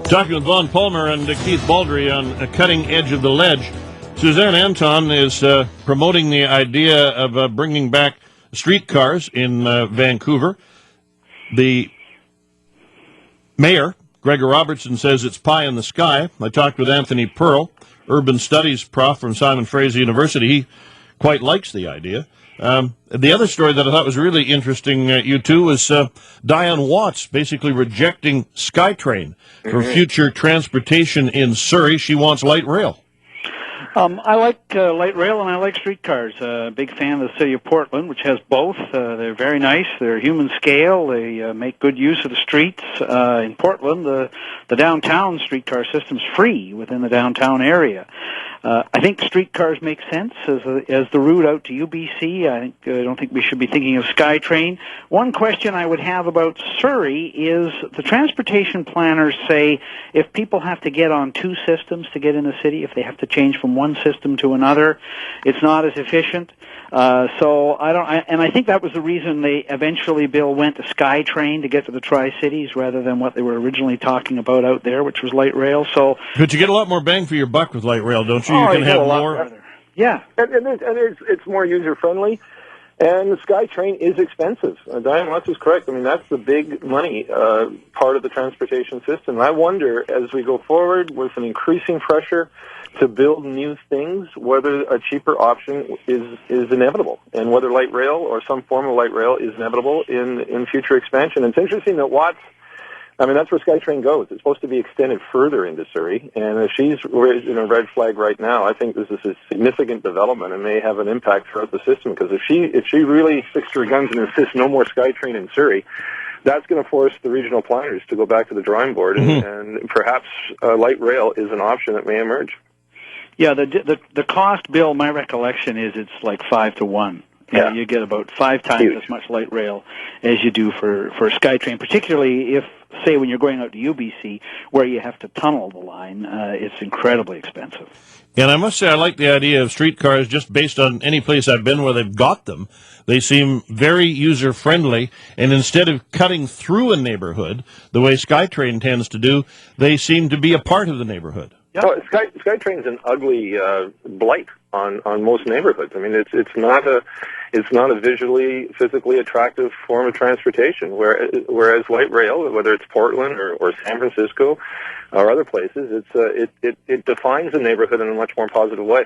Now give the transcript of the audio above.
Talking with Vaughn Palmer and Keith Baldry on a cutting edge of the ledge. Suzanne Anton is promoting the idea of bringing back streetcars in Vancouver. The mayor, Gregor Robertson, says it's pie in the sky. I talked with Anthony Pearl, urban studies prof from Simon Fraser University. He quite likes the idea. The other story that I thought was really interesting, you two, was Diane Watts basically rejecting SkyTrain for future transportation in Surrey. She wants light rail. I like light rail and I like streetcars. Big fan of the city of Portland, which has both. They're very nice. They're human scale. They make good use of the streets. In Portland, the downtown streetcar system's free within the downtown area. I think streetcars make sense as the route out to UBC. I don't think we should be thinking of SkyTrain. One question I would have about Surrey is the transportation planners say if people have to get on two systems to get in the city, if they have to change from one system to another, it's not as efficient. I think that was the reason Bill went to SkyTrain to get to the Tri-Cities rather than what they were originally talking about out there, which was light rail. But you get a lot more bang for your buck with light rail, don't you? You can have more. Yeah, and it's more user friendly, and the SkyTrain is expensive. Diane Watts is correct. I mean, that's the big money part of the transportation system. And I wonder, as we go forward with an increasing pressure to build new things, whether a cheaper option is inevitable, and whether light rail or some form of light rail is inevitable in future expansion. And it's interesting that Watts, I mean, that's where SkyTrain goes. It's supposed to be extended further into Surrey, and if she's raising a red flag right now, I think this is a significant development and may have an impact throughout the system, because if she really sticks to her guns and insists no more SkyTrain in Surrey, that's going to force the regional planners to go back to the drawing board, and perhaps light rail is an option that may emerge. Yeah, the cost, Bill, my recollection is it's like 5 to 1. Yeah. You get about 5 times as much light rail as you do for SkyTrain, particularly if, say, when you're going out to UBC, where you have to tunnel the line, it's incredibly expensive. And I must say I like the idea of streetcars just based on any place I've been where they've got them. They seem very user-friendly, and instead of cutting through a neighborhood, the way SkyTrain tends to do, they seem to be a part of the neighborhood. Yep. Oh, SkyTrain's an ugly blight on most neighborhoods. I mean, it's not a visually, physically attractive form of transportation. Whereas light rail, whether it's Portland or San Francisco or other places, it defines the neighborhood in a much more positive way.